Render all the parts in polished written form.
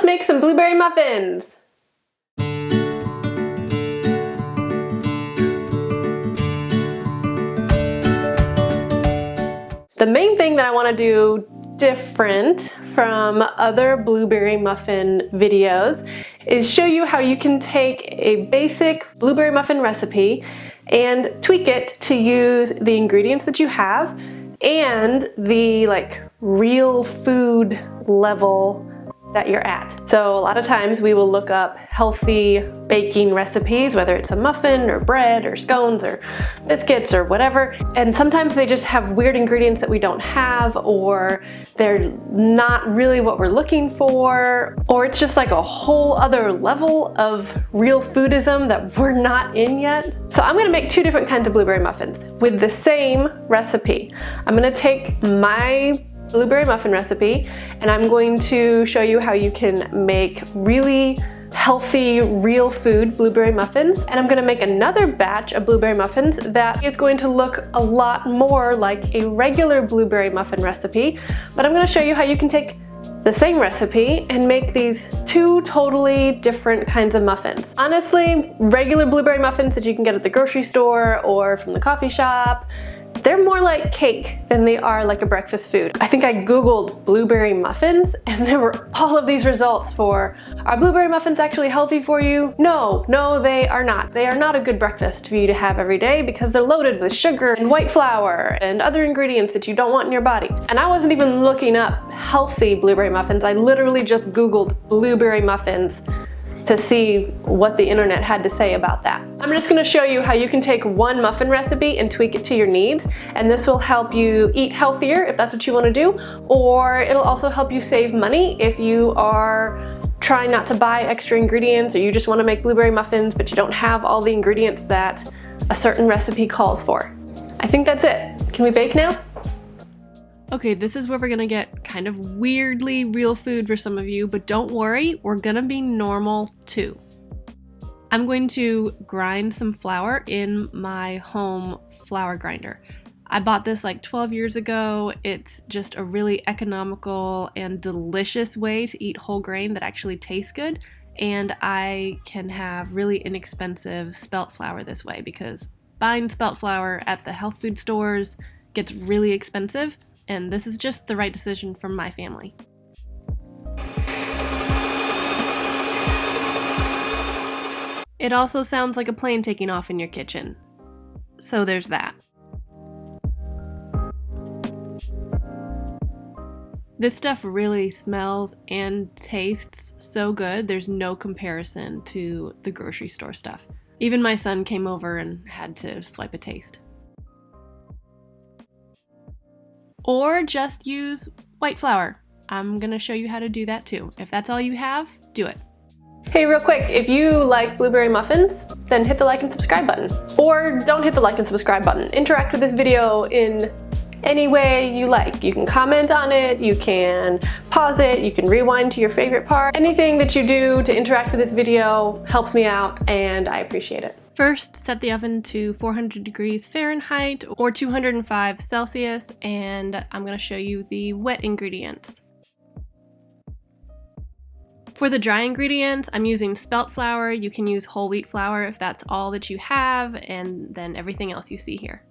make some blueberry muffins! The main thing that I want to do different from other blueberry muffin videos is show you how you can take a basic blueberry muffin recipe and tweak it to use the ingredients that you have and the real food level that you're at. So a lot of times we will look up healthy baking recipes, whether it's a muffin or bread or scones or biscuits or whatever, and sometimes they just have weird ingredients that we don't have, or they're not really what we're looking for, or it's just like a whole other level of real foodism that we're not in yet. So I'm gonna make two different kinds of blueberry muffins with the same recipe. I'm gonna take my blueberry muffin recipe and I'm going to show you how you can make really healthy, real food blueberry muffins. And I'm gonna make another batch of blueberry muffins that is going to look a lot more like a regular blueberry muffin recipe, but I'm gonna show you how you can take the same recipe and make these two totally different kinds of muffins. Honestly, regular blueberry muffins that you can get at the grocery store or from the coffee shop, they're more like cake than they are like a breakfast food. I think I Googled blueberry muffins and there were all of these results for, are blueberry muffins actually healthy for you? No, they are not. They are not a good breakfast for you to have every day because they're loaded with sugar and white flour and other ingredients that you don't want in your body. And I wasn't even looking up healthy blueberry muffins. I literally just Googled blueberry muffins to see what the internet had to say about that. I'm just gonna show you how you can take one muffin recipe and tweak it to your needs, and this will help you eat healthier if that's what you wanna do, or it'll also help you save money if you are trying not to buy extra ingredients, or you just wanna make blueberry muffins but you don't have all the ingredients that a certain recipe calls for. I think that's it. Can we bake now? Okay, this is where we're gonna get kind of weirdly real food for some of you, but don't worry, we're gonna be normal too. I'm going to grind some flour in my home flour grinder. I bought this like 12 years ago. It's just a really economical and delicious way to eat whole grain that actually tastes good, and I can have really inexpensive spelt flour this way because buying spelt flour at the health food stores gets really expensive. And this is just the right decision for my family. It also sounds like a plane taking off in your kitchen. So there's that. This stuff really smells and tastes so good. There's no comparison to the grocery store stuff. Even my son came over and had to swipe a taste. Or just use white flour. I'm gonna show you how to do that too. If that's all you have, do it. Hey, real quick, if you like blueberry muffins, then hit the like and subscribe button. Or don't hit the like and subscribe button. Interact with this video in any way you like. You can comment on it, you can pause it, you can rewind to your favorite part. Anything that you do to interact with this video helps me out and I appreciate it. First, set the oven to 400 degrees Fahrenheit or 205 Celsius, and I'm going to show you the wet ingredients. For the dry ingredients, I'm using spelt flour. You can use whole wheat flour if that's all that you have, and then everything else you see here.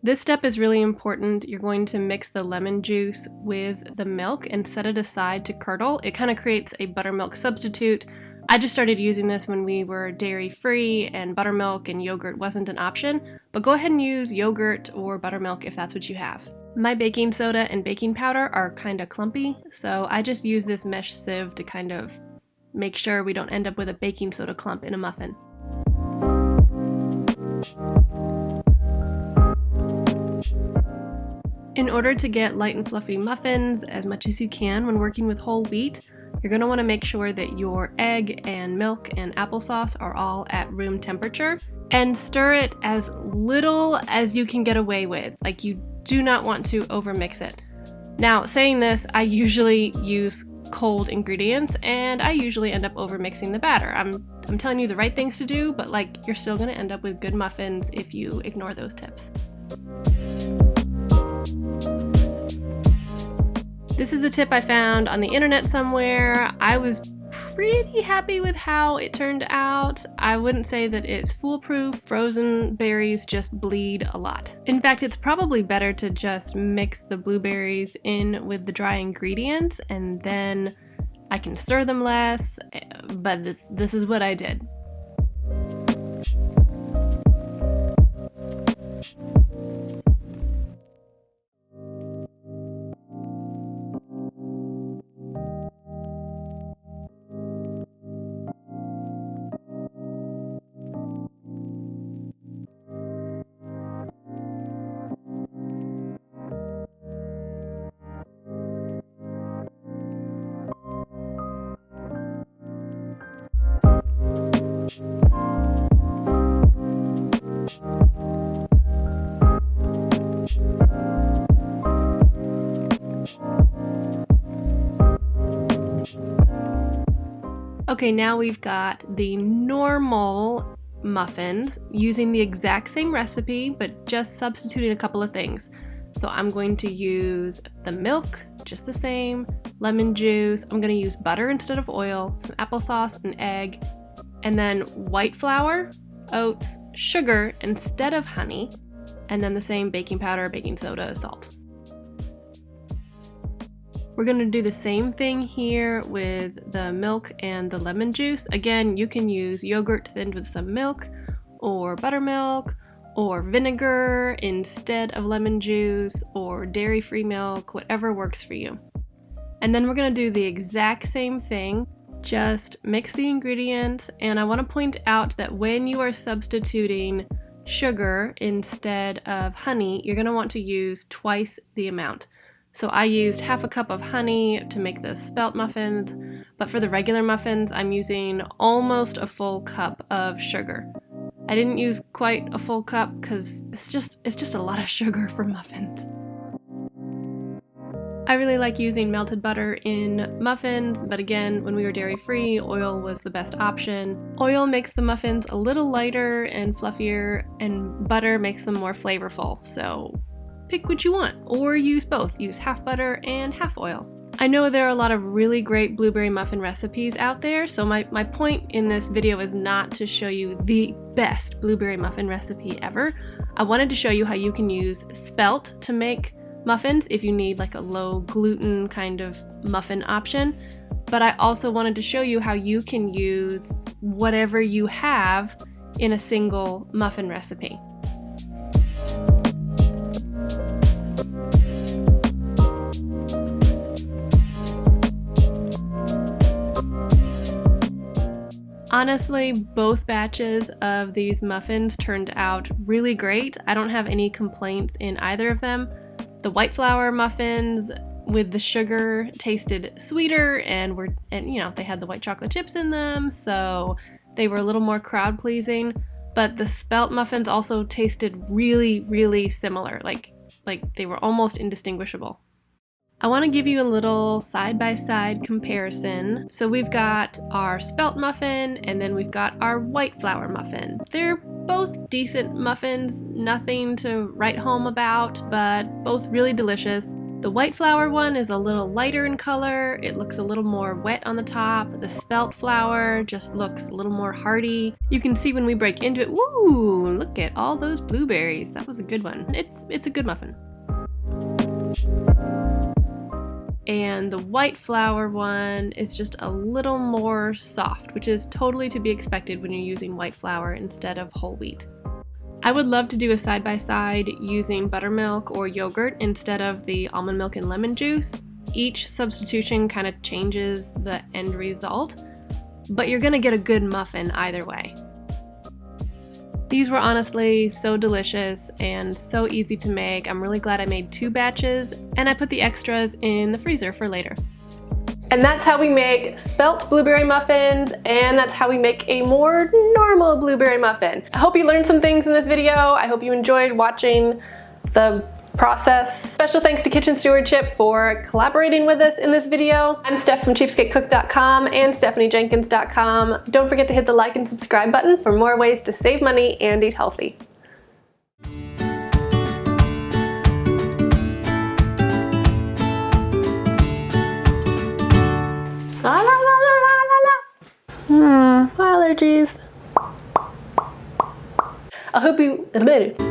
This step is really important. You're going to mix the lemon juice with the milk and set it aside to curdle. It kind of creates a buttermilk substitute. I just started using this when we were dairy-free and buttermilk and yogurt wasn't an option, but go ahead and use yogurt or buttermilk if that's what you have. My baking soda and baking powder are kind of clumpy, so I just use this mesh sieve to kind of make sure we don't end up with a baking soda clump in a muffin. In order to get light and fluffy muffins as much as you can when working with whole wheat, you're going to want to make sure that your egg and milk and applesauce are all at room temperature, and stir it as little as you can get away with. Like, you do not want to overmix it. Now, saying this, I usually use cold ingredients and I usually end up overmixing the batter. I'm telling you the right things to do, but you're still going to end up with good muffins if you ignore those tips. This is a tip I found on the internet somewhere. I was pretty happy with how it turned out. I wouldn't say that it's foolproof. Frozen berries just bleed a lot. In fact, it's probably better to just mix the blueberries in with the dry ingredients and then I can stir them less, but this is what I did. Okay, now we've got the normal muffins using the exact same recipe, but just substituting a couple of things. So I'm going to use the milk, just the same, lemon juice. I'm going to use butter instead of oil, some applesauce, an egg, and then white flour, oats, sugar instead of honey, and then the same baking powder, baking soda, salt. We're going to do the same thing here with the milk and the lemon juice. Again, you can use yogurt thinned with some milk or buttermilk or vinegar instead of lemon juice or dairy-free milk, whatever works for you. And then we're going to do the exact same thing, just mix the ingredients. And I want to point out that when you are substituting sugar instead of honey, you're going to want to use twice the amount. So I used half a cup of honey to make the spelt muffins, but for the regular muffins, I'm using almost a full cup of sugar. I didn't use quite a full cup because it's just a lot of sugar for muffins. I really like using melted butter in muffins, but again, when we were dairy-free, oil was the best option. Oil makes the muffins a little lighter and fluffier, and butter makes them more flavorful, so pick what you want, or use both. Use half butter and half oil. I know there are a lot of really great blueberry muffin recipes out there, so my point in this video is not to show you the best blueberry muffin recipe ever. I wanted to show you how you can use spelt to make muffins if you need like a low gluten kind of muffin option, but I also wanted to show you how you can use whatever you have in a single muffin recipe. Honestly, both batches of these muffins turned out really great. I don't have any complaints in either of them. The white flour muffins with the sugar tasted sweeter and you know, they had the white chocolate chips in them, so they were a little more crowd pleasing. But the spelt muffins also tasted really, really similar, like they were almost indistinguishable. I want to give you a little side-by-side comparison. So we've got our spelt muffin and then we've got our white flour muffin. They're both decent muffins, nothing to write home about, but both really delicious. The white flour one is a little lighter in color. It looks a little more wet on the top. The spelt flour just looks a little more hearty. You can see when we break into it, woo, look at all those blueberries. That was a good one. It's a good muffin. And the white flour one is just a little more soft, which is totally to be expected when you're using white flour instead of whole wheat. I would love to do a side-by-side using buttermilk or yogurt instead of the almond milk and lemon juice. Each substitution kind of changes the end result, but you're gonna get a good muffin either way. These were honestly so delicious and so easy to make. I'm really glad I made 2 batches, and I put the extras in the freezer for later. And that's how we make spelt blueberry muffins, and that's how we make a more normal blueberry muffin. I hope you learned some things in this video. I hope you enjoyed watching the process. Special thanks to Kitchen Stewardship for collaborating with us in this video. I'm Steph from cheapskatecook.com and stephaniejenkins.com. Don't forget to hit the like and subscribe button for more ways to save money and eat healthy. La la la la la la la. Allergies. I hope you admitted.